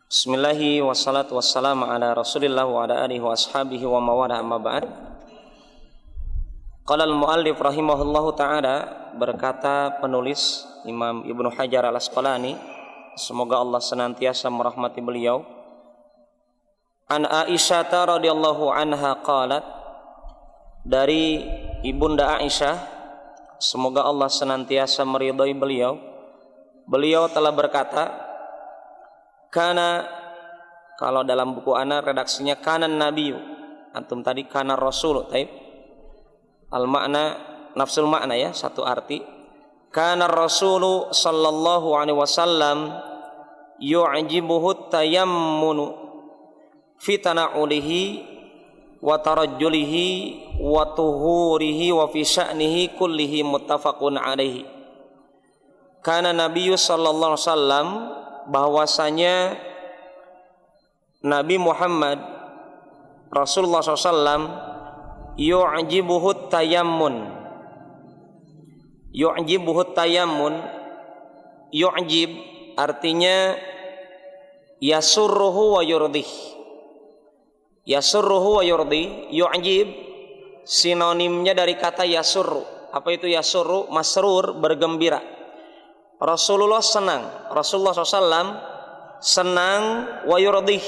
Bismillahi wassalatu wassalamu ala rasulillah wa ala alihi wa ashabihi wa mawala amma ba'd. Qala al-muallif rahimahullahu ta'ala, berkata penulis Imam Ibnu Hajar al-Asqalani, semoga Allah senantiasa merahmati beliau, an Aisyah radhiyallahu anha qalat, dari ibunda Aisyah, semoga Allah senantiasa meridhai beliau, beliau telah berkata, kana, kalau dalam buku ana redaksinya kana nabiyyu, antum tadi kana rasul, taib al makna nafsul makna ya, satu arti. Kana rasulu sallallahu alaihi wasallam yu'jibuhu tayammunu fi tana'ulihi wa tarajjulihi wa tuhurihi wa fi sya'nihi kullihi muttafaqun alaihi. Kana nabiyyu sallallahu alaihi wasallam, bahwasanya Nabi Muhammad Rasulullah SAW yu'jibuhu tayammun. Yu'jibuhu tayammun, yu'jib artinya yasurruhu wa yurdih. Yasurruhu wa yurdih. Yu'jib sinonimnya dari kata yasurru. Apa itu yasurru? Masrur, bergembira. Rasulullah senang, Rasulullah SAW senang, wa yurdih,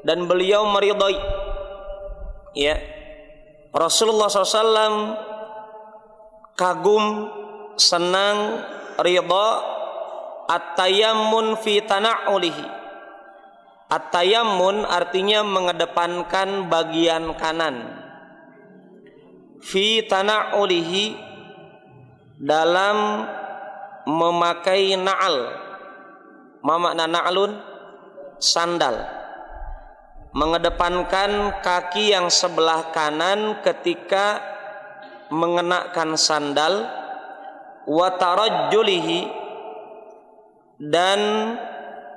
dan beliau meridai. Ya, Rasulullah SAW kagum, senang, ridha. At-tayammun fi tana'ulihi. At-tayammun artinya mengedepankan bagian kanan. Fi tana'ulihi, dalam memakai na'al. Ma makna na'lun? Sandal. Mengedepankan kaki yang sebelah kanan ketika mengenakan sandal. Wa tarajjulihi, dan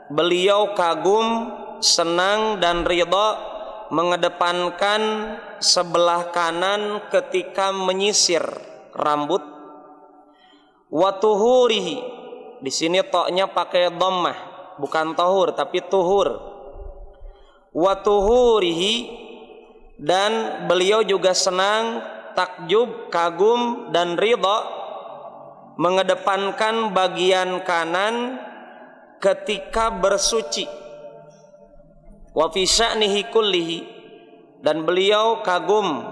beliau kagum, senang dan ridha mengedepankan sebelah kanan ketika menyisir rambut. Wa tuhurihi, di sini toknya pakai dhammah, bukan tahur tapi tuhur. Wa tuhurihi, dan beliau juga senang, takjub, kagum dan ridha mengedepankan bagian kanan ketika bersuci. Wa fi sya'nihi kullihi, dan beliau kagum,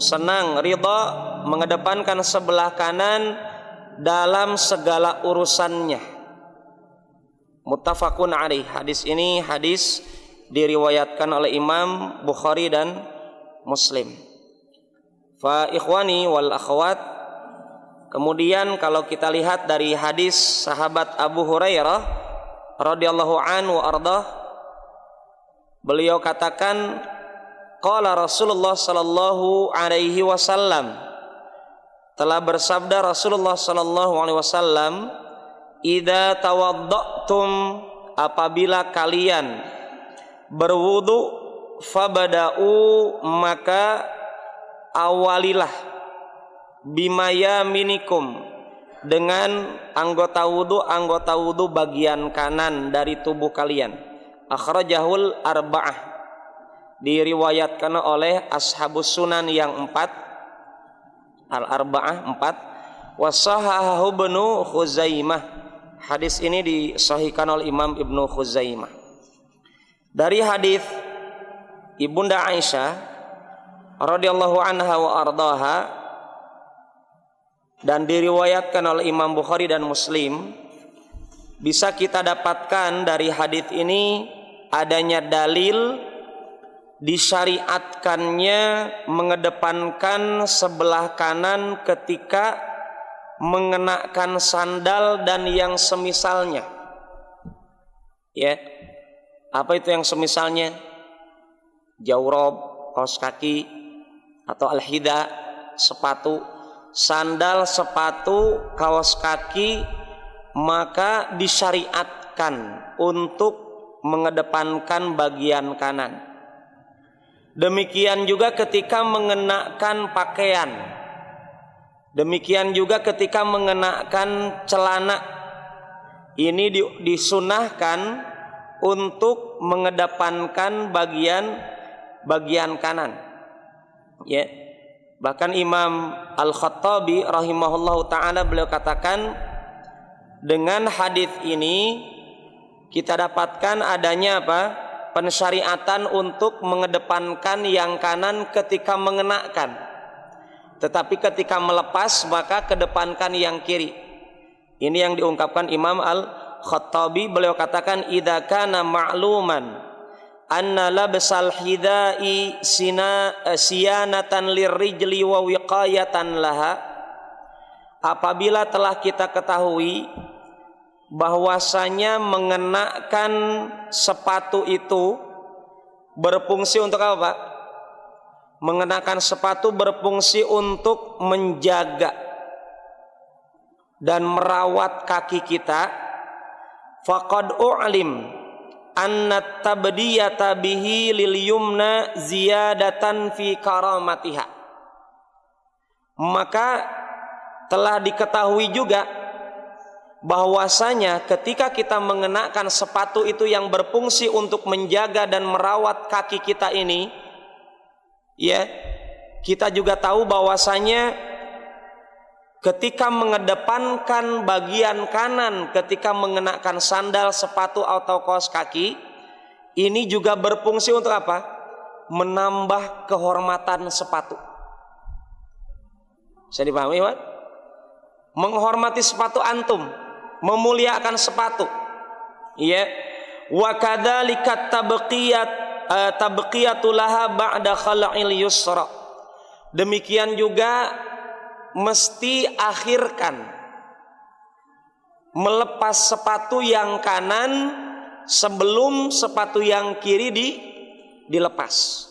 senang, ridha mengedepankan sebelah kanan dalam segala urusannya. Muttafaqun alaih. Hadis ini hadis diriwayatkan oleh Imam Bukhari dan Muslim. Fa ikhwani wal akhwat, kemudian kalau kita lihat dari hadis sahabat Abu Hurairah radhiyallahu anhu ardah, beliau katakan, qala Rasulullah sallallahu alaihi wasallam, telah bersabda Rasulullah sallallahu alaihi wasallam, idza tawadda'tum, apabila kalian berwudu, fabada'u, maka awalilah, bima yaminikum, dengan anggota wudu bagian kanan dari tubuh kalian. Akhrajahul arba'ah, diriwayatkan oleh ashabus sunan yang 4, al-arba'ah 4. Wasahahu Ibnu Khuzaimah, hadis ini disahihkan oleh Imam Ibnu Khuzaimah. Dari hadis ibunda Aisyah radhiyallahu anha wa ardaha, dan diriwayatkan oleh Imam Bukhari dan Muslim, bisa kita dapatkan dari hadis ini adanya dalil disyariatkannya mengedepankan sebelah kanan ketika mengenakan sandal dan yang semisalnya. Ya, apa itu yang semisalnya? Jawrob, kaos kaki, atau al-hida, sepatu. Sandal, sepatu, kaos kaki, maka disyariatkan untuk mengedepankan bagian kanan. Demikian juga ketika mengenakan pakaian. Demikian juga ketika mengenakan celana. Ini disunahkan untuk mengedepankan bagian kanan. Ya. Bahkan Imam Al-Khattabi rahimahullahu taala beliau katakan, dengan hadis ini kita dapatkan adanya apa? Pensyariatan untuk mengedepankan yang kanan ketika mengenakan. Tetapi ketika melepas maka kedepankan yang kiri. Ini yang diungkapkan Imam Al-Khattabi, beliau katakan idza kana ma'luman anna labsal hidai siyanatan lirrijli wa wiqayatan laha. Apabila telah kita ketahui bahwasanya mengenakan sepatu itu berfungsi untuk apa, Pak? Mengenakan sepatu berfungsi untuk menjaga dan merawat kaki kita. Faqad u'lim anna tabdiyata bihi lil yumna ziyadatan fi karamatiha. Maka telah diketahui juga bahwasanya ketika kita mengenakan sepatu itu yang berfungsi untuk menjaga dan merawat kaki kita ini, ya, kita juga tahu bahwasanya ketika mengedepankan bagian kanan ketika mengenakan sandal, sepatu atau kaos kaki, ini juga berfungsi untuk apa? Menambah kehormatan sepatu. Bisa dipahami, Pak? Menghormati sepatu antum, memuliakan sepatu. Ya. Wa kadzalika tabqiyatu laha ba'da khala'il yusra. Demikian juga mesti akhirkan melepas sepatu yang kanan sebelum sepatu yang kiri dilepas.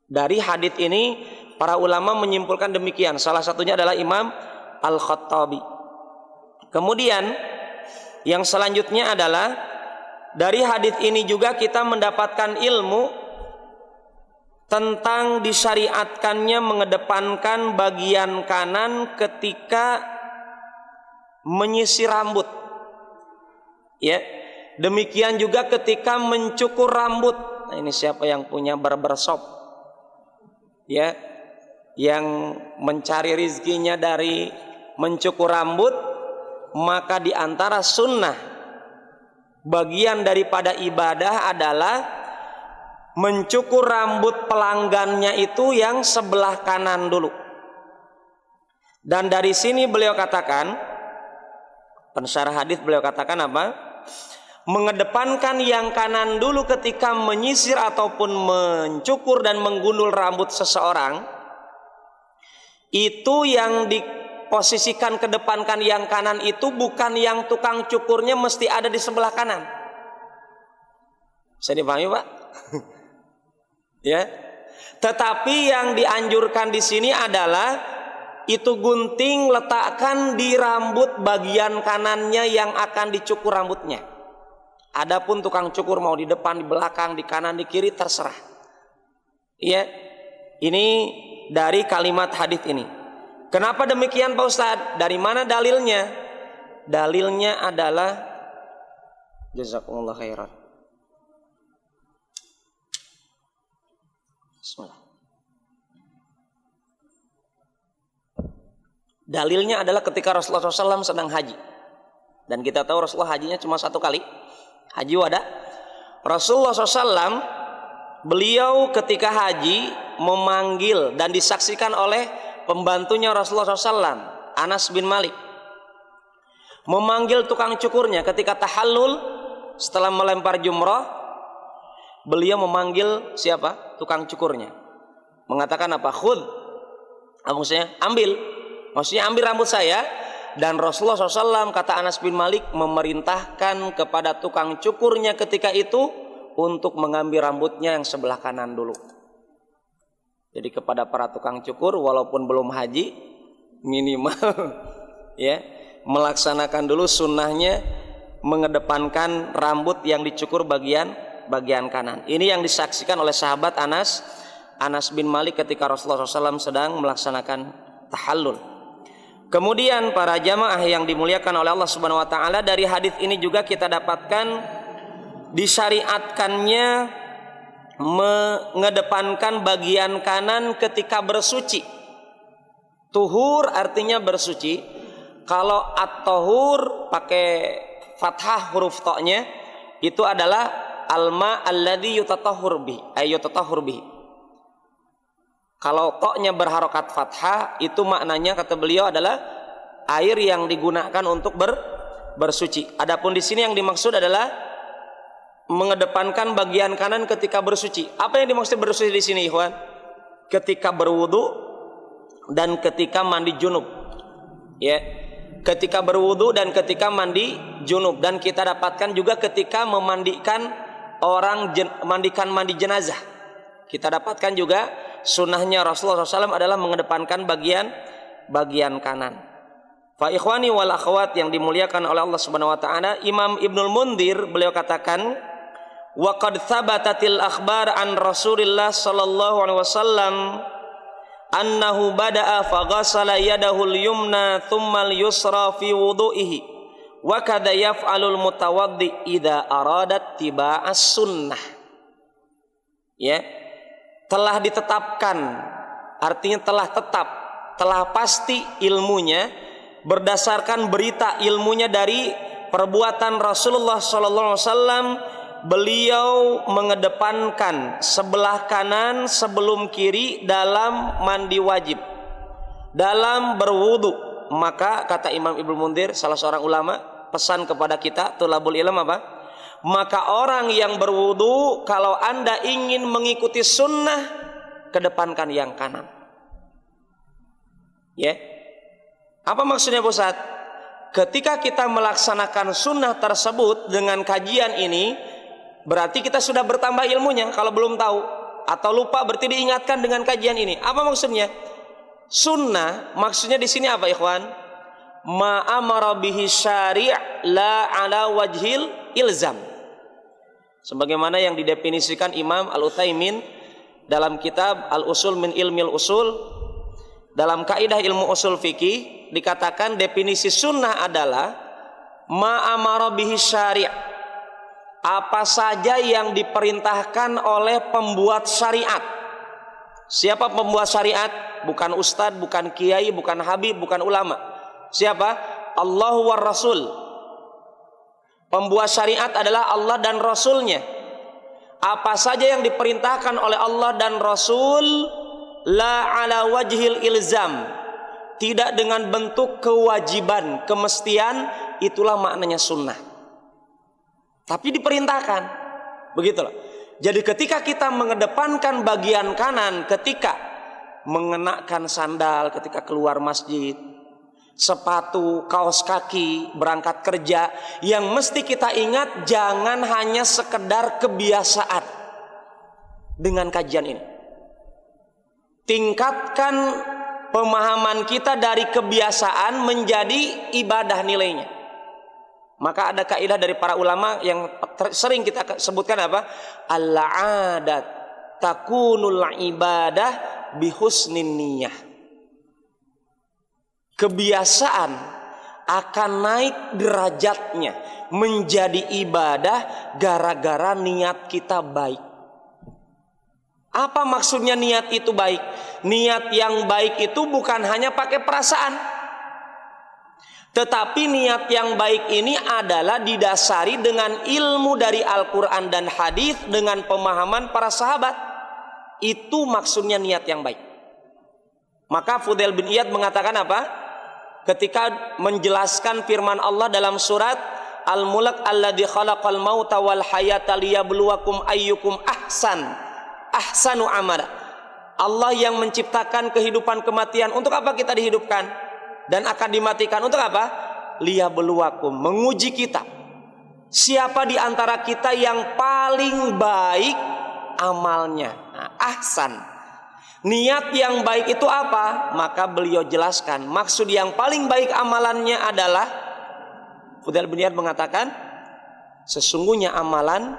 Dari hadits ini para ulama menyimpulkan demikian. Salah satunya adalah Imam Al-Khattabi. Kemudian yang selanjutnya adalah dari hadits ini juga kita mendapatkan ilmu tentang disyariatkannya mengedepankan bagian kanan ketika menyisir rambut. Ya. Demikian juga ketika mencukur rambut. Nah, ini siapa yang punya barbershop? Ya. Yang mencari rizkinya dari mencukur rambut, maka di antara sunnah bagian daripada ibadah adalah mencukur rambut pelanggannya itu yang sebelah kanan dulu. Dan dari sini beliau katakan, pensyarah hadis beliau katakan apa? Mengedepankan yang kanan dulu ketika menyisir ataupun mencukur dan menggundul rambut seseorang, itu yang diposisikan kedepankan yang kanan itu bukan yang tukang cukurnya mesti ada di sebelah kanan. Bisa dipahami, Pak? Ya. Tetapi yang dianjurkan di sini adalah itu gunting letakkan di rambut bagian kanannya yang akan dicukur rambutnya. Adapun tukang cukur mau di depan, di belakang, di kanan, di kiri terserah. Ya. Ini dari kalimat hadis ini. Kenapa demikian, Pak Ustadz? Dari mana dalilnya? Dalilnya adalah jazakumullah khairan. Bismillah. Dalilnya adalah ketika Rasulullah SAW sedang haji. Dan kita tahu Rasulullah hajinya cuma satu kali, haji wada. Rasulullah SAW beliau ketika haji memanggil dan disaksikan oleh pembantunya Rasulullah SAW, Anas bin Malik, memanggil tukang cukurnya ketika tahallul setelah melempar jumrah. Beliau memanggil siapa? Tukang cukurnya. Mengatakan apa? Khudh. Maksudnya ambil. Maksudnya ambil rambut saya. Dan Rasulullah SAW, kata Anas bin Malik, memerintahkan kepada tukang cukurnya ketika itu untuk mengambil rambutnya yang sebelah kanan dulu. Jadi kepada para tukang cukur walaupun belum haji, minimal ya melaksanakan dulu sunnahnya mengedepankan rambut yang dicukur bagian kanan. Ini yang disaksikan oleh sahabat Anas bin Malik ketika Rasulullah SAW sedang melaksanakan tahallul. Kemudian para jamaah yang dimuliakan oleh Allah Subhanahu wa taala, dari hadis ini juga kita dapatkan disyariatkannya mengedepankan bagian kanan ketika bersuci. Tuhur artinya bersuci. Kalau at-tahur pakai fathah huruf ta-nya itu adalah alma alladzi yutatahhur bihi. Kalau ta-nya berharokat fathah itu maknanya kata beliau adalah air yang digunakan untuk bersuci. Adapun di sini yang dimaksud adalah mengedepankan bagian kanan ketika bersuci. Apa yang dimaksud bersuci di sini, ikhwan? Ketika berwudu dan ketika mandi junub. Ya. Ketika berwudu dan ketika mandi junub, dan kita dapatkan juga ketika memandikan mandi jenazah. Kita dapatkan juga sunnahnya Rasulullah SAW adalah mengedepankan bagian kanan. Fa ikhwani wal akhwat yang dimuliakan oleh Allah Subhanahu wa taala, Imam Ibnul Mundhir beliau katakan, wa qad thabatatil akhbar an Rasulillah sallallahu alaihi wasallam annahu bada'a faghasala yadahu al-yumna thumma al-yusra fi wudu'ihi wa kadha yaf'alul mutawaddi idza aradat tiba'as sunnah. Ya, telah ditetapkan, artinya telah pasti ilmunya berdasarkan berita ilmunya dari perbuatan Rasulullah sallallahu alaihi wasallam. Beliau mengedepankan sebelah kanan sebelum kiri dalam mandi wajib, dalam berwudu. Maka kata Imam Ibnu Mundhir, salah seorang ulama, pesan kepada kita tulabul ilm apa? Maka orang yang berwudu, kalau Anda ingin mengikuti sunnah, kedepankan yang kanan. Ya, apa maksudnya Ustaz? Ketika kita melaksanakan sunnah tersebut dengan kajian ini, berarti kita sudah bertambah ilmunya. Kalau belum tahu atau lupa, berarti diingatkan dengan kajian ini. Apa maksudnya? Sunnah maksudnya di sini apa, ikhwan? Ma amara bihi syari' la ala wajhil ilzam. Sebagaimana yang didefinisikan Imam Al-Utsaimin dalam kitab Al-Usul min Ilmil Usul, dalam kaidah ilmu usul fikih dikatakan definisi sunnah adalah ma amara bihi syari', apa saja yang diperintahkan oleh pembuat syariat. Siapa pembuat syariat? Bukan ustadz, bukan kiai, bukan habib, bukan ulama. Siapa? Allah war Rasul. Pembuat syariat adalah Allah dan Rasulnya. Apa saja yang diperintahkan oleh Allah dan Rasul, la ala wajhil ilzam, tidak dengan bentuk kewajiban, kemestian, itulah maknanya sunnah. Tapi diperintahkan, begitulah. Jadi ketika kita mengedepankan bagian kanan ketika mengenakan sandal ketika keluar masjid, sepatu, kaos kaki, berangkat kerja, yang mesti kita ingat jangan hanya sekedar kebiasaan dengan kajian ini. Tingkatkan pemahaman kita dari kebiasaan menjadi ibadah nilainya. Maka ada kaidah dari para ulama yang sering kita sebutkan apa? Al-'adat takunul ibadah bihusnin niyah. Kebiasaan akan naik derajatnya menjadi ibadah gara-gara niat kita baik. Apa maksudnya niat itu baik? Niat yang baik itu bukan hanya pakai perasaan, tetapi niat yang baik ini adalah didasari dengan ilmu dari Al-Quran dan hadis dengan pemahaman para sahabat. Itu maksudnya niat yang baik. Maka Fudail bin Iyad mengatakan apa? Ketika menjelaskan firman Allah dalam surat Al-Mulk, alladzi khalaqal mauta wal hayata liyabluwakum ayyukum ahsanu amala. Allah yang menciptakan kehidupan kematian. Untuk apa kita dihidupkan dan akan dimatikan? Untuk apa? Liyabluwakum, menguji kita. Siapa di antara kita yang paling baik amalnya? Nah, ahsan. Niat yang baik itu apa? Maka beliau jelaskan, maksud yang paling baik amalannya adalah, Fudail bin Iyad mengatakan, sesungguhnya amalan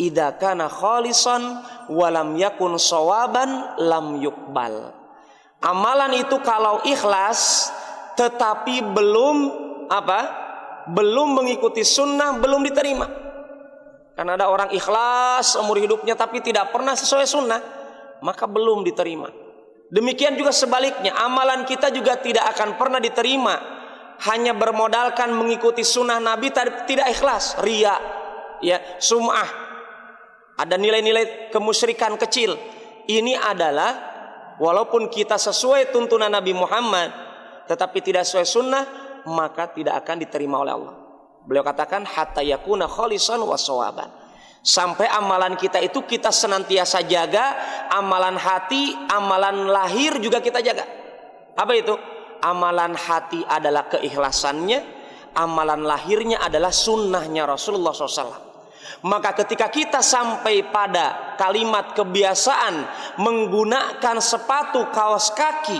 idza kana khalisan walam yakun shawaban lam yuqbal. Amalan itu kalau ikhlas tetapi belum apa? Belum mengikuti sunnah, belum diterima. Karena ada orang ikhlas seumur hidupnya tapi tidak pernah sesuai sunnah, maka belum diterima. Demikian juga sebaliknya, amalan kita juga tidak akan pernah diterima hanya bermodalkan mengikuti sunnah Nabi tidak ikhlas, riya, ya, sum'ah, ada nilai-nilai kemusyrikan kecil. Ini adalah walaupun kita sesuai tuntunan Nabi Muhammad tetapi tidak sesuai sunnah, maka tidak akan diterima oleh Allah. Beliau katakan hatta yakuna khalisan wa shawaban. Sampai amalan kita itu kita senantiasa jaga, amalan hati, amalan lahir juga kita jaga. Apa itu? Amalan hati adalah keikhlasannya, amalan lahirnya adalah sunnahnya Rasulullah SAW. Maka ketika kita sampai pada kalimat kebiasaan menggunakan sepatu, kaos kaki,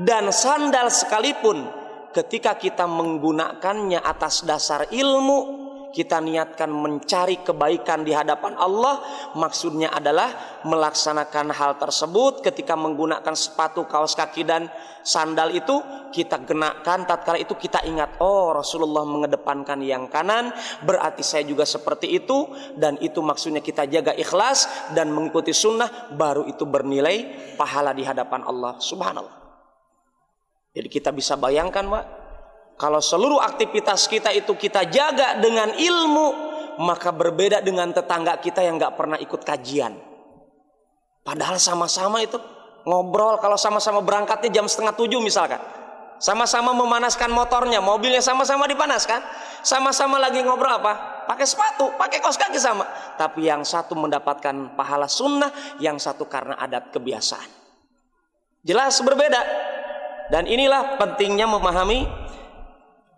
dan sandal sekalipun, ketika kita menggunakannya atas dasar ilmu, kita niatkan mencari kebaikan di hadapan Allah, maksudnya adalah melaksanakan hal tersebut. Ketika menggunakan sepatu, kaos kaki dan sandal itu kita genakan, tatkala itu kita ingat, oh Rasulullah mengedepankan yang kanan, berarti saya juga seperti itu. Dan itu maksudnya kita jaga ikhlas dan mengikuti sunnah, baru itu bernilai pahala di hadapan Allah subhanallah. Jadi kita bisa bayangkan, Pak, kalau seluruh aktivitas kita itu kita jaga dengan ilmu, maka berbeda dengan tetangga kita yang gak pernah ikut kajian. Padahal sama-sama itu ngobrol, kalau sama-sama berangkatnya jam 6:30 misalkan, sama-sama memanaskan motornya, mobilnya sama-sama dipanaskan, sama-sama lagi ngobrol apa? Pakai sepatu, pakai kaos kaki sama. Tapi yang satu mendapatkan pahala sunnah, yang satu karena adat kebiasaan. Jelas berbeda. Dan inilah pentingnya memahami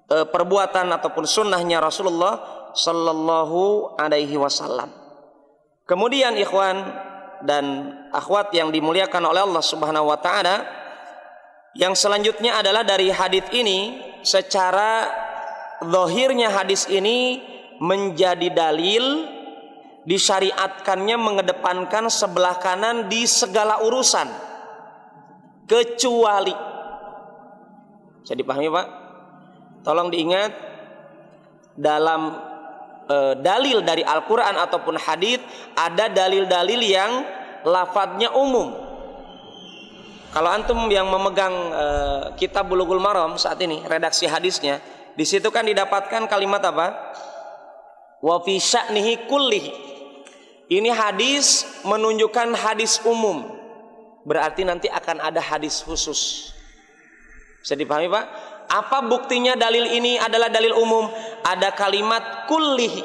perbuatan ataupun sunnahnya Rasulullah Sallallahu Alaihi Wasallam. Kemudian ikhwan dan akhwat yang dimuliakan oleh Allah Subhanahu Wa Taala, yang selanjutnya adalah dari hadis ini, secara zahirnya hadis ini menjadi dalil disyariatkannya mengedepankan sebelah kanan di segala urusan, kecuali, bisa dipahami Pak? Tolong diingat, dalam dalil dari Al-Quran ataupun hadis ada dalil-dalil yang lafadznya umum. Kalau antum yang memegang kitab Bulughul Maram saat ini, redaksi hadisnya, di situ kan didapatkan kalimat apa? Wa fi sya'nihi kullihi. Ini hadis menunjukkan hadis umum, berarti nanti akan ada hadis khusus. Bisa dipahami Pak? Apa buktinya dalil ini adalah dalil umum? Ada kalimat kullihi.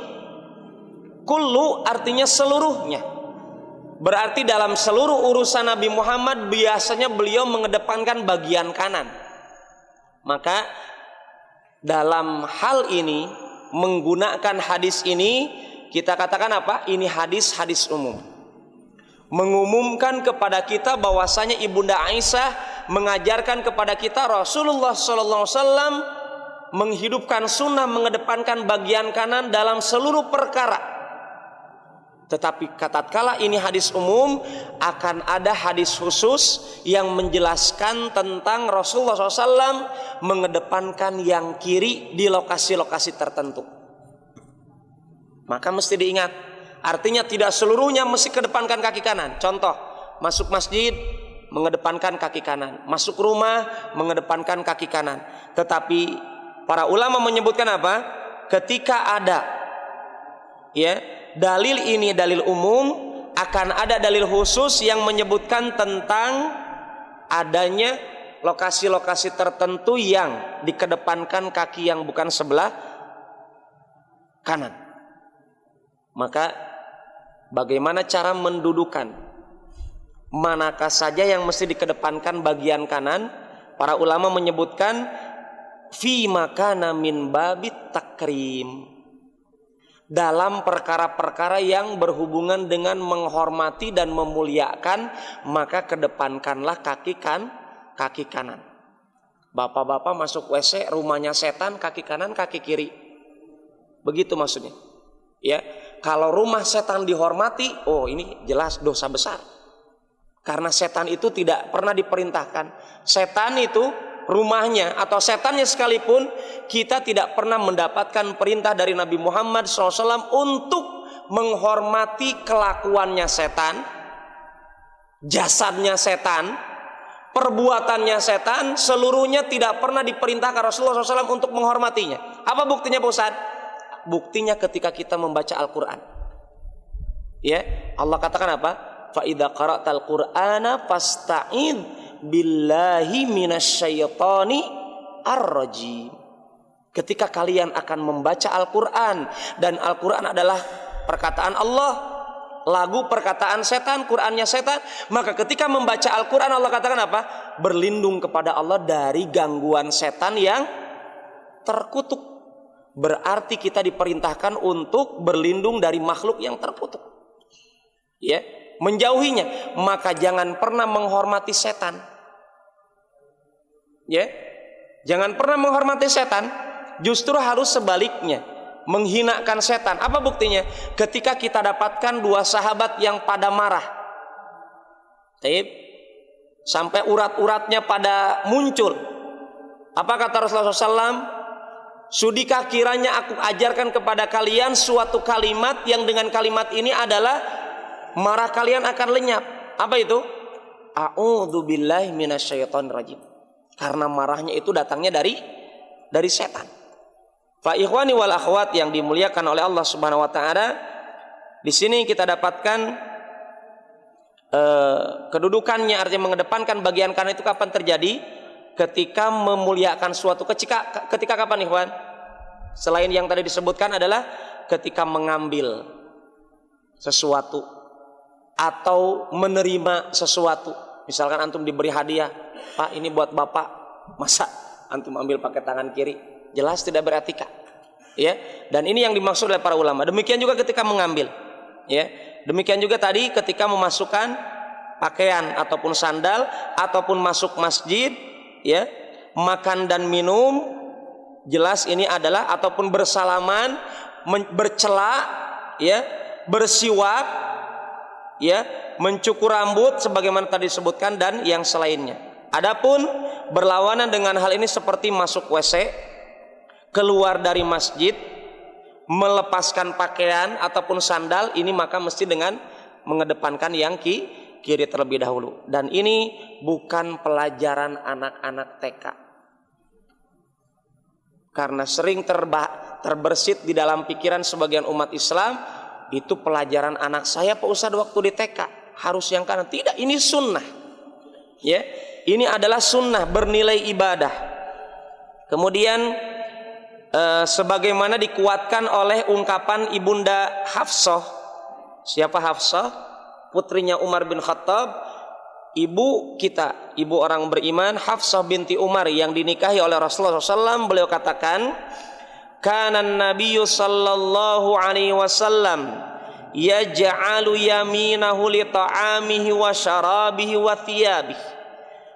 Kullu artinya seluruhnya. Berarti dalam seluruh urusan Nabi Muhammad biasanya beliau mengedepankan bagian kanan. Maka dalam hal ini, menggunakan hadis ini, kita katakan apa? Ini hadis umum. Mengumumkan kepada kita bahwasanya Ibunda Aisyah mengajarkan kepada kita Rasulullah SAW menghidupkan sunnah, mengedepankan bagian kanan dalam seluruh perkara. Tetapi tatkala ini hadis umum, akan ada hadis khusus yang menjelaskan tentang Rasulullah SAW mengedepankan yang kiri di lokasi-lokasi tertentu. Maka mesti diingat, artinya tidak seluruhnya mesti kedepankan kaki kanan. Contoh, masuk masjid mengedepankan kaki kanan, masuk rumah mengedepankan kaki kanan. Tetapi para ulama menyebutkan apa? Ketika ada dalil ini dalil umum, akan ada dalil khusus yang menyebutkan tentang adanya lokasi-lokasi tertentu yang dikedepankan kaki yang bukan sebelah kanan. Maka bagaimana cara mendudukan? Manakah saja yang mesti dikedepankan bagian kanan? Para ulama menyebutkan fi makana min babit takrim, dalam perkara-perkara yang berhubungan dengan menghormati dan memuliakan, maka kedepankanlah kaki kanan. Bapak-bapak masuk WC, rumahnya setan, kaki kanan kaki kiri, begitu maksudnya. Ya, kalau rumah setan dihormati, oh ini jelas dosa besar. Karena setan itu tidak pernah diperintahkan. Setan itu rumahnya atau setannya sekalipun, kita tidak pernah mendapatkan perintah dari Nabi Muhammad SAW untuk menghormati kelakuannya setan, jasadnya setan, perbuatannya setan, seluruhnya tidak pernah diperintahkan Rasulullah SAW untuk menghormatinya. Apa buktinya Pak Ustaz? Buktinya ketika kita membaca Al-Quran. Ya, Allah katakan apa? Fa idza qara'tal Qur'ana fasta'id billahi minasyaitani ar-rajim. Ketika kalian akan membaca Al-Quran, dan Al-Quran adalah perkataan Allah, lagu perkataan setan, Qurannya setan, maka ketika membaca Al-Quran Allah katakan apa? Berlindung kepada Allah dari gangguan setan yang terkutuk. Berarti kita diperintahkan untuk berlindung dari makhluk yang terkutuk, ya, menjauhinya. Maka jangan pernah menghormati setan, ya, jangan pernah menghormati setan. Justru harus sebaliknya, menghinakan setan. Apa buktinya? Ketika kita dapatkan dua sahabat yang pada marah, sampai urat-uratnya pada muncul. Apa kata Rasulullah SAW? Sudikah kiranya aku ajarkan kepada kalian suatu kalimat yang dengan kalimat ini adalah marah kalian akan lenyap. Apa itu? A'udzubillahi minasyaitonirrajim. Karena marahnya itu datangnya dari setan. Fa ikhwani wal akhwat yang dimuliakan oleh Allah Subhanahu wa taala, di sini kita dapatkan kedudukannya, artinya mengedepankan bagian kanan itu kapan terjadi? Ketika memuliakan suatu, ketika kapan ikhwan? Selain yang tadi disebutkan adalah ketika mengambil sesuatu atau menerima sesuatu. Misalkan antum diberi hadiah, Pak ini buat bapak, masa antum ambil pakai tangan kiri? Jelas tidak beretika, ya. Dan ini yang dimaksud oleh para ulama. Demikian juga ketika mengambil, ya. Demikian juga tadi ketika memasukkan pakaian ataupun sandal ataupun masuk masjid, ya. Makan dan minum, jelas ini adalah ataupun bersalaman, bercela, ya, bersiwak, ya, mencukur rambut sebagaimana tadi disebutkan dan yang selainnya. Adapun berlawanan dengan hal ini seperti masuk WC, keluar dari masjid, melepaskan pakaian ataupun sandal, ini maka mesti dengan mengedepankan yang kiri terlebih dahulu. Dan ini bukan pelajaran anak-anak TK. Karena sering terbersit di dalam pikiran sebagian umat Islam, itu pelajaran anak saya Pak Ustadz waktu di TK, harus yang kanan. Tidak, ini sunnah, ya. Ini adalah sunnah bernilai ibadah. Kemudian sebagaimana dikuatkan oleh ungkapan ibunda Hafsah. Siapa Hafsah? Putrinya Umar bin Khattab, ibu kita, ibu orang beriman, Hafsah binti Umar yang dinikahi oleh Rasulullah SAW. Beliau katakan, kana nabiyyu sallallahu alaihi wasallam yaj'alu yaminahu li ta'amihi wa syarabihi wa thiyabihi.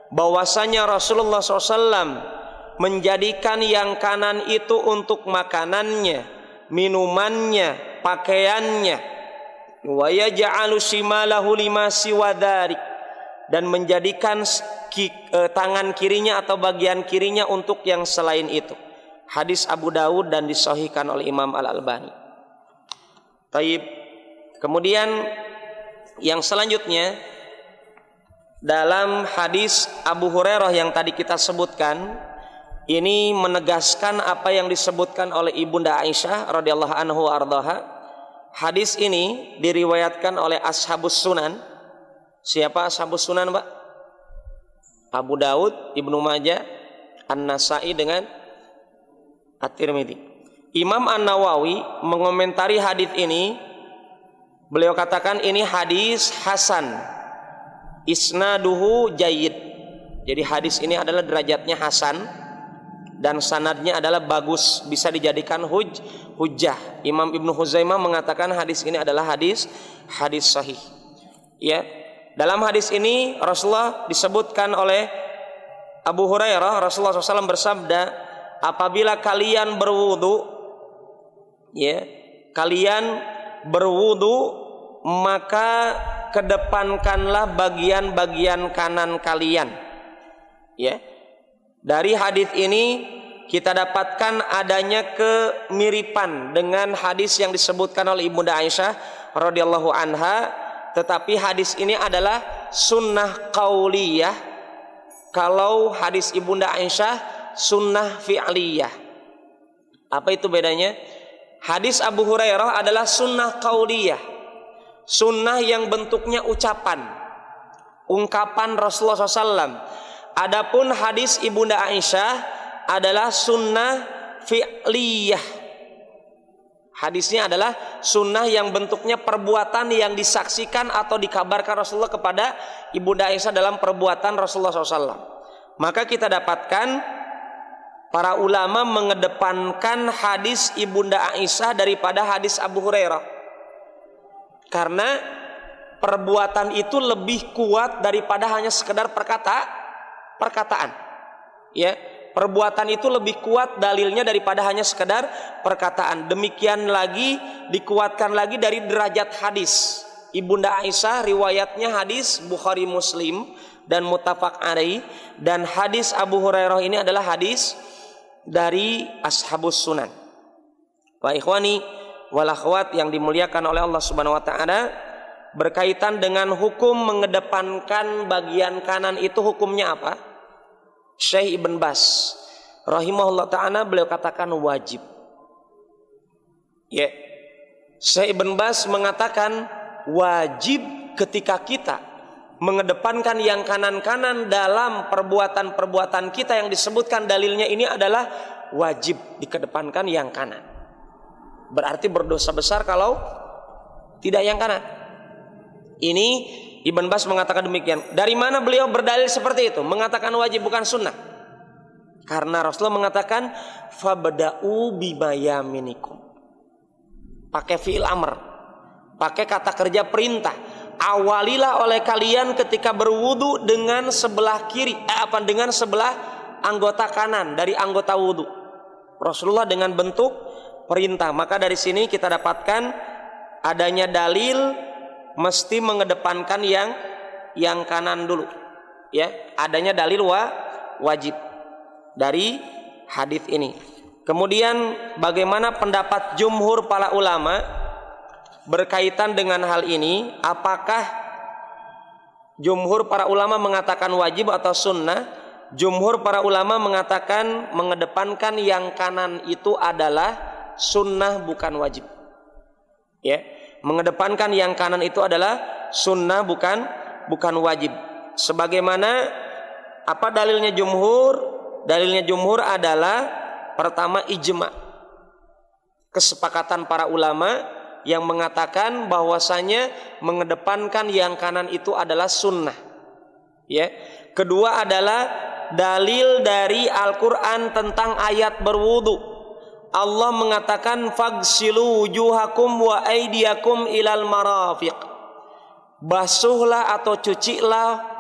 Bahwasanya Rasulullah SAW menjadikan yang kanan itu untuk makanannya, minumannya, pakaiannya. Wa yaj'alu shimalahu lima siwa dzalik, dan menjadikan tangan kirinya atau bagian kirinya untuk yang selain itu. Hadis Abu Dawud dan disahihkan oleh Imam Al-Albani. Taib. Kemudian yang selanjutnya dalam hadis Abu Hurairah yang tadi kita sebutkan, ini menegaskan apa yang disebutkan oleh Ibunda Aisyah radhiyallahu anhu ardhaha. Hadis ini diriwayatkan oleh Ashabus Sunan. Siapa Ashabus Sunan, Pak? Abu Daud, Ibnu Majah, An-Nasai dengan At-Tirmidzi. Imam An-Nawawi mengomentari hadis ini, beliau katakan ini hadis hasan, isnaduhu jayyid. Jadi hadis ini adalah derajatnya hasan dan sanadnya adalah bagus, bisa dijadikan hujjah. Imam Ibnu Huzaimah mengatakan hadis ini adalah hadis sahih. Ya, dalam hadis ini Rasulullah disebutkan oleh Abu Hurairah, Rasulullah SAW bersabda, apabila kalian berwudu, ya, kalian berwudu, maka kedepankanlah bagian-bagian kanan kalian. Ya. Dari hadis ini kita dapatkan adanya kemiripan dengan hadis yang disebutkan oleh Ibunda Aisyah radhiyallahu anha, tetapi hadis ini adalah sunnah qauliyah. Kalau hadis Ibunda Aisyah sunnah fi'liyah. Apa itu bedanya? Hadis Abu Hurairah adalah sunnah qauliyah, sunnah yang bentuknya ucapan, ungkapan Rasulullah SAW. Adapun hadis Ibunda Aisyah adalah sunnah fi'liyah. Hadisnya adalah sunnah yang bentuknya perbuatan yang disaksikan atau dikabarkan Rasulullah kepada Ibunda Aisyah dalam perbuatan Rasulullah SAW. Maka kita dapatkan para ulama mengedepankan hadis Ibunda Aisyah daripada hadis Abu Hurairah, karena perbuatan itu lebih kuat daripada hanya sekedar perkataan. Ya, perbuatan itu lebih kuat dalilnya daripada hanya sekedar perkataan. Demikian lagi dikuatkan lagi dari derajat hadis. Ibunda Aisyah riwayatnya hadis Bukhari Muslim dan muttafaq alaih, dan hadis Abu Hurairah ini adalah hadis dari ashabus sunan. Wa ikhwani wal akhwat yang dimuliakan oleh Allah Subhanahu wa taala, berkaitan dengan hukum mengedepankan bagian kanan itu hukumnya apa? Syekh Ibn Baz rahimahullah ta'ala beliau katakan wajib. Ya, Syekh Ibn Baz mengatakan wajib ketika kita mengedepankan yang kanan-kanan dalam perbuatan-perbuatan kita yang disebutkan dalilnya ini adalah wajib dikedepankan yang kanan. Berarti berdosa besar kalau tidak yang kanan. Ini Ibn Baz mengatakan demikian. Dari mana beliau berdalil seperti itu? Mengatakan wajib bukan sunnah. Karena Rasulullah mengatakan fabda'u bimayaminikum. Pakai fi'il amr, pakai kata kerja perintah. Awalilah oleh kalian ketika berwudu dengan sebelah kiri, dengan sebelah anggota kanan dari anggota wudu. Rasulullah dengan bentuk perintah. Maka dari sini kita dapatkan adanya dalil mesti mengedepankan yang kanan dulu. Ya, adanya dalil wajib dari hadis ini. Kemudian bagaimana pendapat jumhur para ulama berkaitan dengan hal ini? Apakah jumhur para ulama mengatakan wajib atau sunnah? Jumhur para ulama mengatakan mengedepankan yang kanan itu adalah sunnah bukan wajib. Ya, mengedepankan yang kanan itu adalah sunnah bukan wajib. Sebagaimana apa dalilnya jumhur? Dalilnya jumhur adalah pertama ijma, kesepakatan para ulama yang mengatakan bahwasanya mengedepankan yang kanan itu adalah sunnah. Ya. Kedua adalah dalil dari Al-Quran tentang ayat berwudu. Allah mengatakan fagsilu wujuhakum wa aydiyakum ilal marafiq. Basuhlah atau cucilah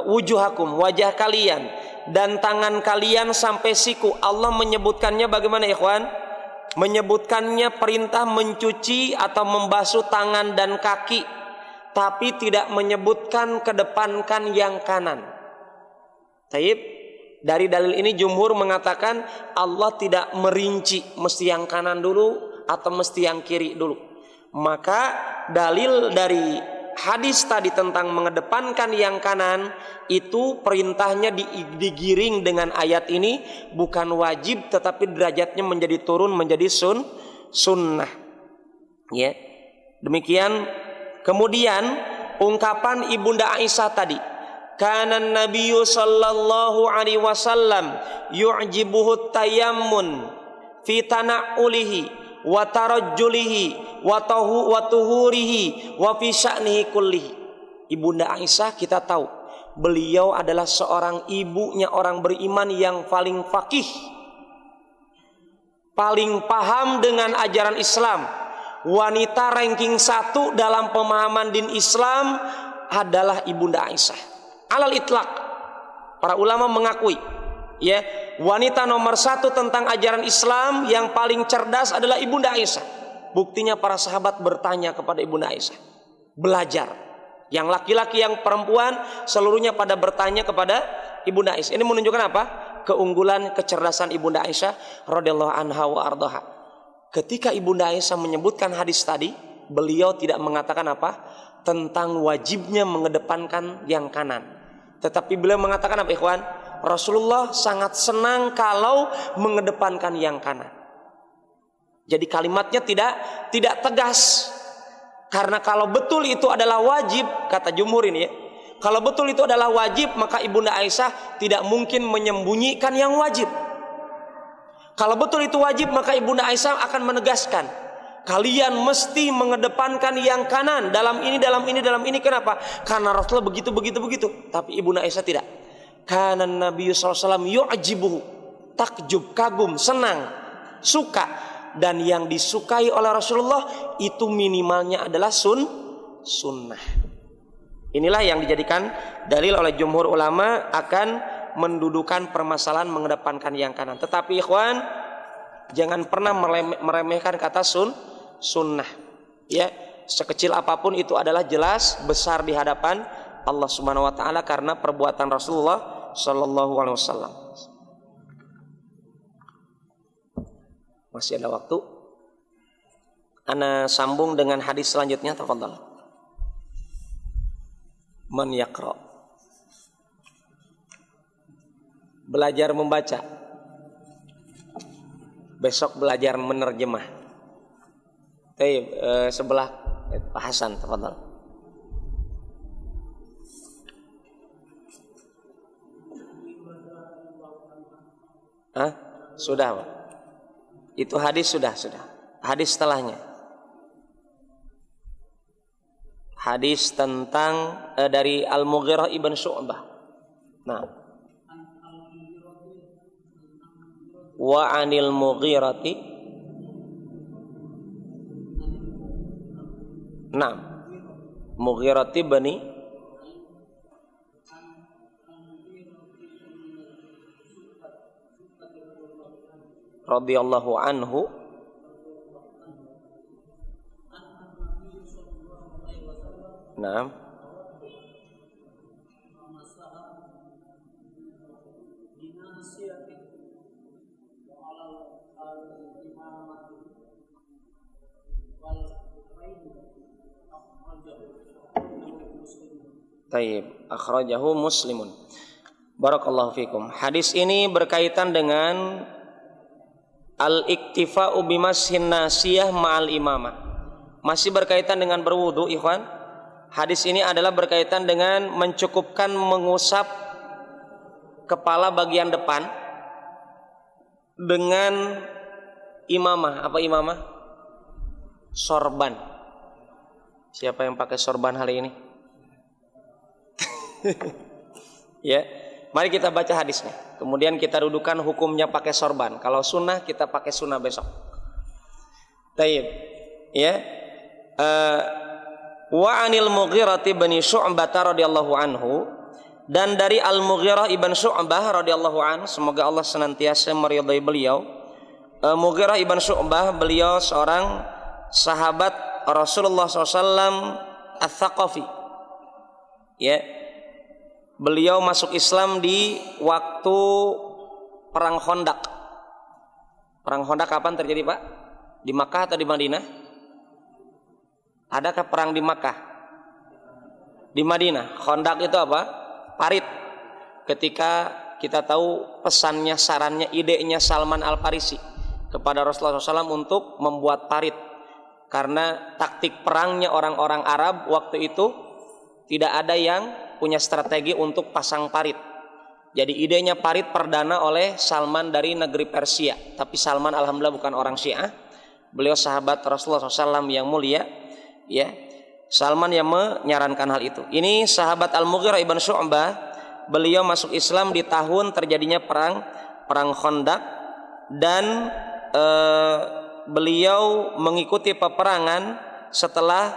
wujuhakum, wajah kalian, dan tangan kalian sampai siku. Allah menyebutkannya bagaimana ikhwan? Menyebutkannya perintah mencuci atau membasuh tangan dan kaki, tapi tidak menyebutkan kedepankan yang kanan. Taib. Dari dalil ini jumhur mengatakan Allah tidak merinci mesti yang kanan dulu atau mesti yang kiri dulu. Maka dalil dari hadis tadi tentang mengedepankan yang kanan itu perintahnya digiring dengan ayat ini, bukan wajib tetapi derajatnya menjadi turun menjadi sunnah. Ya. Demikian. Kemudian ungkapan Ibunda Aisyah tadi, kana nabiyyu sallallahu alaihi wasallam yu'jibuhu tayammun fi tana'ulihi wa tarajjulihi wa tuhurihi wa fi sya'nihi kullihi. Ibunda Aisyah kita tahu beliau adalah seorang ibunya orang beriman yang paling faqih, paling paham dengan ajaran Islam. Wanita ranking 1 dalam pemahaman din Islam adalah Ibunda Aisyah. Alal itlaq, para ulama mengakui, ya, wanita nomor 1 tentang ajaran Islam yang paling cerdas adalah Ibunda Aisyah. Buktinya para sahabat bertanya kepada Ibunda Aisyah, belajar. Yang laki-laki yang perempuan seluruhnya pada bertanya kepada Ibunda Aisyah. Ini menunjukkan apa? keunggulan kecerdasan Ibunda Aisyah radhiyallahu anha wa ardhaha. Ketika Ibunda Aisyah menyebutkan hadis tadi, beliau tidak mengatakan apa? Tentang wajibnya mengedepankan yang kanan. Tetapi beliau mengatakan apa, ikhwan? Rasulullah sangat senang kalau mengedepankan yang kanan. Jadi kalimatnya tidak tegas. Karena kalau betul itu adalah wajib, kata jumhur ini ya. Kalau betul itu adalah wajib, maka Ibunda Aisyah tidak mungkin menyembunyikan yang wajib. Kalau betul itu wajib, maka Ibunda Aisyah akan menegaskan, kalian mesti mengedepankan yang kanan dalam ini. Kenapa? Karena Rasulullah begitu. Tapi Ibunda Aisyah tidak. Karena Nabi sallallahu alaihi wasallam yu'jibuhu, takjub, kagum, senang, suka. Dan yang disukai oleh Rasulullah itu minimalnya adalah sunnah. Inilah yang dijadikan dalil oleh jumhur ulama akan mendudukan permasalahan mengedepankan yang kanan. Tetapi ikhwan, jangan pernah meremehkan kata sunnah. Ya, sekecil apapun itu adalah jelas besar di hadapan Allah Subhanahu wa taala karena perbuatan Rasulullah sallallahu alaihi wasallam. Masih ada waktu. Ana sambung dengan hadis selanjutnya, tafadhal. Man yaqra. Belajar membaca. Besok belajar menerjemah. Baik, sebelah Pak Hasan, tafadhal. Sudah, Pak. Itu hadis sudah. Hadis setelahnya. Hadis tentang dari Al-Mughirah ibn Syu'bah. Nah. Wa 'anil Mughirati. Nah. Mughirati bani radhiyallahu anhu. Nah, Taib, akhrajahu Muslimun. Barakallahu fikum. Hadis ini berkaitan dengan al-iktifa'u bimashin nasiyah ma'al imamah. Masih berkaitan dengan berwudu, ikhwan. Hadis ini adalah berkaitan dengan mencukupkan mengusap kepala bagian depan dengan imamah. Apa imamah? Sorban. Siapa yang pakai sorban hari ini? Ya, mari kita baca hadisnya. Kemudian kita dudukan hukumnya pakai sorban. Kalau sunnah kita pakai sunnah besok. Taib. Ya. Wa 'anil Mughirah bin Syu'bah radhiyallahu anhu, dan dari Al-Mughirah ibn Syu'bah radhiyallahu anhu, semoga Allah senantiasa meridai beliau. Mughirah ibn Syu'bah, beliau seorang sahabat Rasulullah SAW Ats-Tsaqafi. Ya. Beliau masuk Islam di waktu perang Khandaq. Perang Khandaq kapan terjadi, Pak? Di Makkah atau di Madinah? Adakah perang di Makkah? Di Madinah. Khandaq itu apa? Parit. Ketika kita tahu pesannya, sarannya, idenya Salman Al-Farisi kepada Rasulullah SAW untuk membuat parit. Karena taktik perangnya orang-orang Arab waktu itu tidak ada yang punya strategi untuk pasang parit. Jadi idenya parit perdana oleh Salman dari negeri Persia. Tapi Salman alhamdulillah bukan orang Syiah. Beliau sahabat Rasulullah SAW yang mulia. Ya, Salman yang menyarankan hal itu. Ini sahabat Al-Mughirah ibn Syu'bah. Beliau masuk Islam di tahun terjadinya perang Khandaq, dan beliau mengikuti peperangan setelah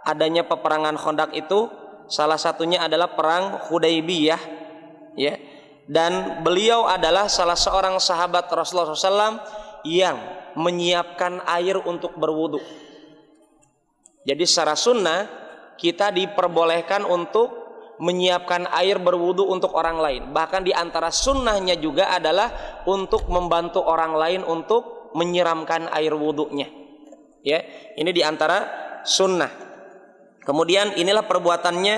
adanya peperangan Khandaq itu. Salah satunya adalah perang Hudaybiyah, ya. Dan beliau adalah salah seorang sahabat Rasulullah SAW yang menyiapkan air untuk berwudu. Jadi secara sunnah kita diperbolehkan untuk menyiapkan air berwudu untuk orang lain. Bahkan di antara sunnahnya juga adalah untuk membantu orang lain untuk menyiramkan air wudunya. Ya, ini di antara sunnah. Kemudian inilah perbuatannya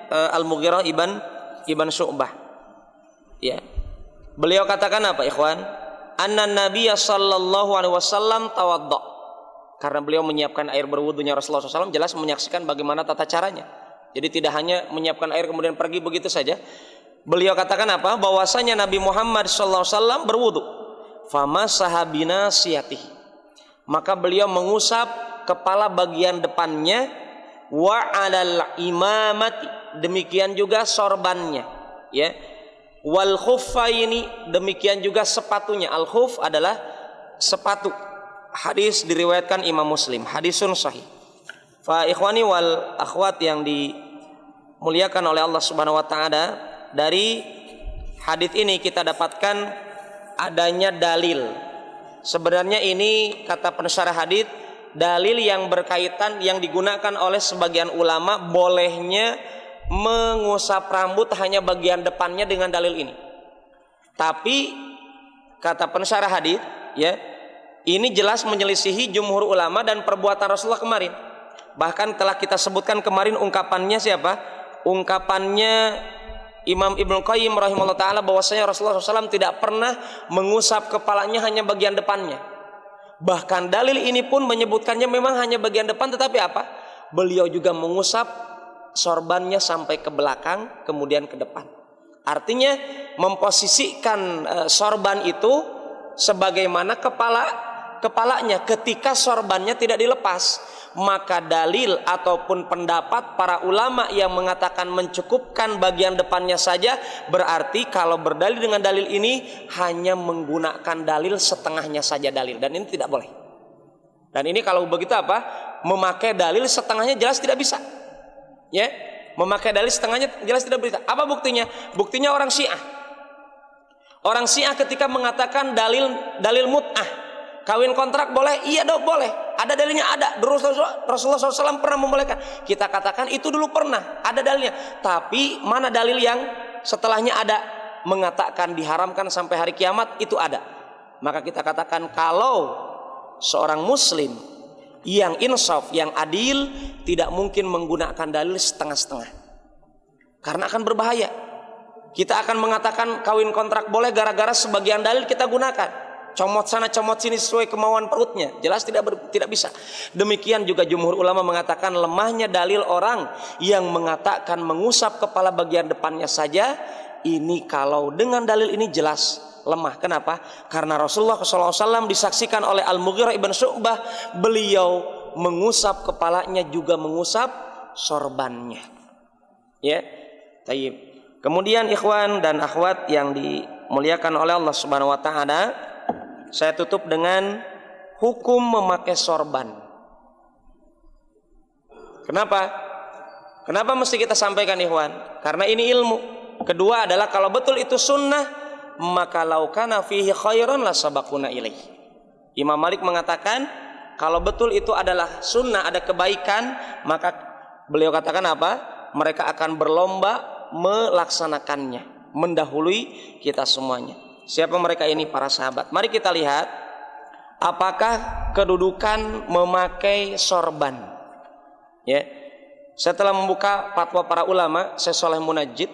Al-Mughirah ibn Syu'bah. Ya. Beliau katakan apa, ikhwan? Anna Nabiyya sallallahu alaihi wasallam tawadda. Karena beliau menyiapkan air berwudunya Rasulullah SAW, jelas menyaksikan bagaimana tata caranya. Jadi tidak hanya menyiapkan air kemudian pergi begitu saja. Beliau katakan apa? Bahwasanya Nabi Muhammad sallallahu alaihi wasallam berwudu. Famasaha binasiyatihi. Maka beliau mengusap kepala bagian depannya, wa 'alal imamati, demikian juga sorbannya, ya. Wal khuffaini, demikian juga sepatunya. Al khuff adalah sepatu. Hadis diriwayatkan Imam Muslim, hadisun sahih. Fa ikhwani wal akhwat yang dimuliakan oleh Allah Subhanahu wa taala, dari hadis ini kita dapatkan adanya dalil. Sebenarnya ini kata pensyarah hadis, dalil yang berkaitan yang digunakan oleh sebagian ulama bolehnya mengusap rambut hanya bagian depannya dengan dalil ini. Tapi kata pensyarah hadis, ya, ini jelas menyelisihi jumhur ulama dan perbuatan Rasulullah kemarin. Bahkan telah kita sebutkan kemarin ungkapannya siapa? Ungkapannya Imam Ibnu Qayyim rahimahullah ta'ala, bahwasanya Rasulullah SAW tidak pernah mengusap kepalanya hanya bagian depannya. Bahkan dalil ini pun menyebutkannya memang hanya bagian depan, tetapi apa? Beliau juga mengusap sorbannya sampai ke belakang kemudian ke depan. Artinya memposisikan sorban itu sebagaimana kepalanya ketika sorbannya tidak dilepas. Maka dalil ataupun pendapat para ulama yang mengatakan mencukupkan bagian depannya saja, berarti kalau berdalil dengan dalil ini hanya menggunakan dalil setengahnya saja dalil, dan ini tidak boleh. Dan ini kalau begitu apa? Memakai dalil setengahnya jelas tidak bisa. Ya, memakai dalil setengahnya jelas tidak bisa. Apa buktinya? Buktinya orang Syiah. Orang Syiah ketika mengatakan dalil mut'ah, kawin kontrak boleh? Iya dong, boleh. Ada dalilnya, ada. Rasulullah SAW pernah membolehkan. Kita katakan itu dulu pernah, ada dalilnya. Tapi mana dalil yang setelahnya ada mengatakan diharamkan sampai hari kiamat? Itu ada. Maka kita katakan kalau seorang muslim yang insaf, yang adil, tidak mungkin menggunakan dalil setengah-setengah, karena akan berbahaya. Kita akan mengatakan kawin kontrak boleh gara-gara sebagian dalil kita gunakan. Comot sana comot sini sesuai kemauan perutnya, jelas tidak bisa. Demikian juga jumhur ulama mengatakan lemahnya dalil orang yang mengatakan mengusap kepala bagian depannya saja. Ini kalau dengan dalil ini jelas lemah. Kenapa? Karena Rasulullah SAW disaksikan oleh Al-Mughirah ibn Syu'bah, beliau mengusap kepalanya juga mengusap sorbannya. Ya, tayyib. Kemudian ikhwan dan akhwat yang dimuliakan oleh Allah Subhanahu wa taala, saya tutup dengan hukum memakai sorban. Kenapa? Kenapa mesti kita sampaikan, ikhwan? Karena ini ilmu. Kedua adalah kalau betul itu sunnah, maka laukana fihi khairan la sabaquna ilaih. Imam Malik mengatakan kalau betul itu adalah sunnah, ada kebaikan, maka beliau katakan apa? Mereka akan berlomba melaksanakannya, mendahului kita semuanya. Siapa mereka ini? Para sahabat. Mari kita lihat apakah kedudukan memakai sorban. Ya, saya telah membuka fatwa para ulama, Syekh Shalih Munajjid,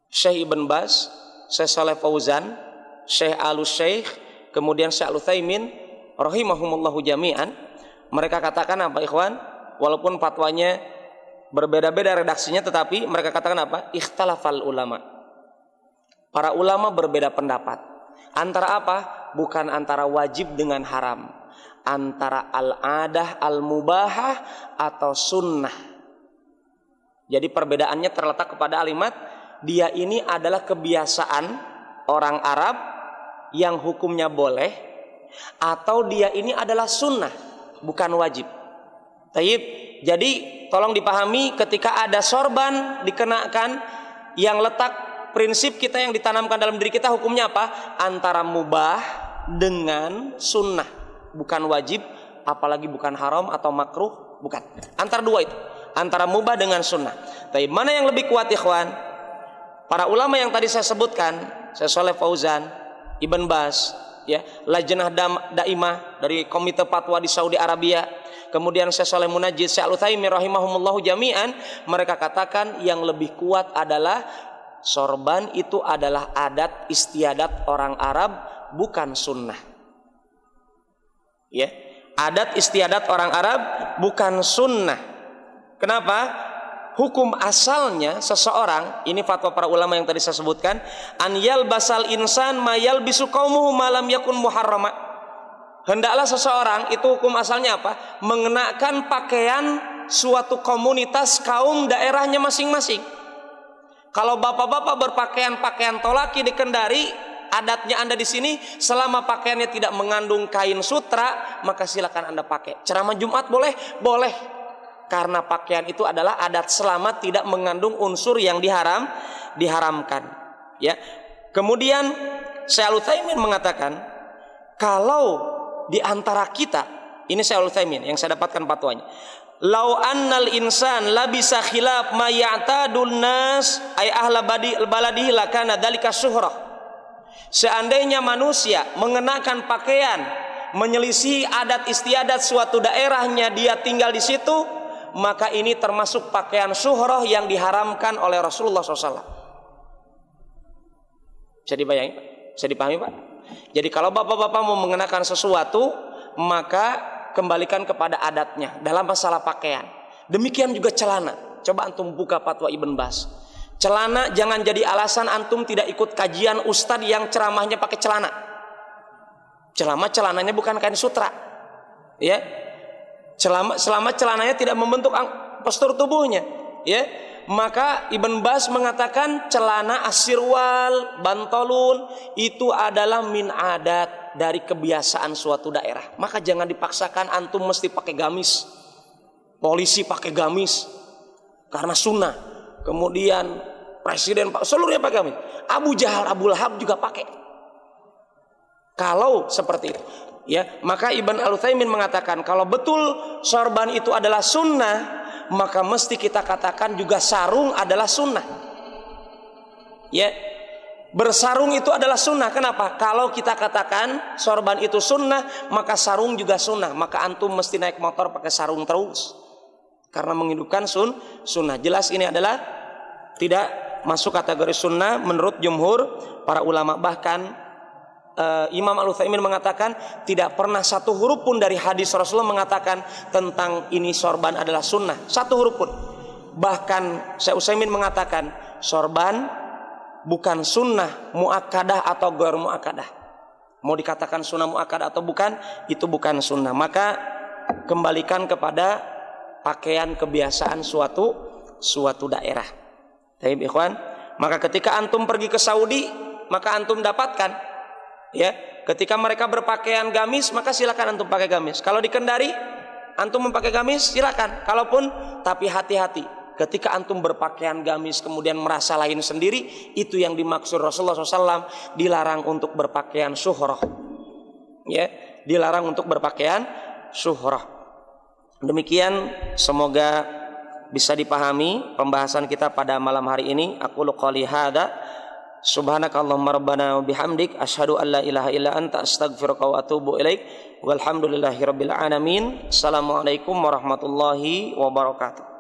Syekh Ibn Baz, Syekh Shalih Fauzan, Syekh Al-Syekh, kemudian Syekh Al-Utsaimin rahimahumullahu jami'an. Mereka katakan apa, ikhwan? Walaupun fatwanya berbeda-beda redaksinya, tetapi mereka katakan apa? Ikhtalafal ulama. Para ulama berbeda pendapat. Antara apa? Bukan antara wajib dengan haram, antara al-adah al-mubahah atau sunnah. Jadi perbedaannya terletak kepada kalimat, dia ini adalah kebiasaan orang Arab yang hukumnya boleh, atau dia ini adalah sunnah, bukan wajib. Tayyib. Jadi tolong dipahami, ketika ada sorban dikenakan, yang letak prinsip kita yang ditanamkan dalam diri kita hukumnya apa? Antara mubah dengan sunnah, bukan wajib, apalagi bukan haram atau makruh, bukan. Antara dua itu, antara mubah dengan sunnah. Tapi mana yang lebih kuat ikhwan? Para ulama yang tadi saya sebutkan, Syekh Shalih Fauzan, Ibn Baz, ya, Lajnah Daimah dari Komite Fatwa di Saudi Arabia, kemudian Syekh Shalih Munajjid, Syekh Al-Utsaimin rahimahumullahu jami'an, mereka katakan yang lebih kuat adalah sorban itu adalah adat istiadat orang Arab, bukan sunnah. Ya, adat istiadat orang Arab bukan sunnah. Kenapa? Hukum asalnya seseorang, ini fatwa para ulama yang tadi saya sebutkan, an yalbasal insan ma yalbisu qaumuhu ma lam yakun muharrama. Hendaklah seseorang, itu hukum asalnya apa? Mengenakan pakaian suatu komunitas kaum daerahnya masing-masing. Kalau bapak-bapak berpakaian pakaian tolaki di Kendari, adatnya Anda di sini, selama pakaiannya tidak mengandung kain sutra, maka silakan Anda pakai. Ceramah Jumat boleh? Boleh. Karena pakaian itu adalah adat selama tidak mengandung unsur yang diharamkan. Ya. Kemudian Syekh Al-Utsaimin mengatakan, kalau di antara kita, ini Syekh Al-Utsaimin yang saya dapatkan fatwanya, lau annal insan labisa khilaf ma ya'tadun nas ay ahla baladihi lakana dzalika syuhrah. Seandainya manusia mengenakan pakaian menyelisih adat istiadat suatu daerahnya, dia tinggal di situ, maka ini termasuk pakaian syuhrah yang diharamkan oleh Rasulullah SAW. Bisa dibayangin? Bisa dipahami Pak? Jadi kalau bapak-bapak mau mengenakan sesuatu, maka kembalikan kepada adatnya dalam masalah pakaian. Demikian juga celana. Coba antum buka fatwa Ibn Baz. Celana jangan jadi alasan antum tidak ikut kajian ustadz yang ceramahnya pakai celana. Celananya bukan kain sutra. Ya. Selama celananya tidak membentuk postur tubuhnya, ya, maka Ibn Baz mengatakan celana asirwal, bantolun itu adalah min adat, dari kebiasaan suatu daerah. Maka jangan dipaksakan antum mesti pakai gamis, polisi pakai gamis karena sunnah, kemudian presiden seluruhnya pakai gamis, Abu Jahal, Abu Lahab juga pakai. Kalau seperti itu, ya, maka Ibn Al-Utsaimin mengatakan kalau betul sorban itu adalah sunnah, maka mesti kita katakan juga sarung adalah sunnah. Ya, bersarung itu adalah sunnah. Kenapa? Kalau kita katakan sorban itu sunnah, maka sarung juga sunnah. Maka antum mesti naik motor pakai sarung terus, karena menghidupkan sunnah. Jelas ini adalah tidak masuk kategori sunnah menurut jumhur para ulama. Bahkan Imam Al-Utsaimin mengatakan tidak pernah satu huruf pun dari hadis Rasulullah mengatakan tentang ini sorban adalah sunnah, satu huruf pun. Bahkan Syekh Utsaimin mengatakan sorban bukan sunnah muakkadah atau ghair muakkadah. Mau dikatakan sunnah muakkadah atau bukan, itu bukan sunnah. Maka kembalikan kepada pakaian kebiasaan suatu daerah. Baik ikhwan, maka ketika antum pergi ke Saudi, maka antum dapatkan, ya, ketika mereka berpakaian gamis, maka silakan antum pakai gamis. Kalau di Kendari antum memakai gamis, silakan. Kalaupun, tapi hati-hati. Ketika antum berpakaian gamis kemudian merasa lain sendiri, itu yang dimaksud Rasulullah SAW, dilarang untuk berpakaian syuhrah. Ya, dilarang untuk berpakaian syuhrah. Demikian, semoga bisa dipahami pembahasan kita pada malam hari ini. Aku qouli hadza. Subhanakallahumma rabbana wa bihamdik asyhadu an la ilaha illa anta astaghfiruka wa atubu ilaik. Walhamdulillahirabbil alamin. Assalamualaikum warahmatullahi wabarakatuh.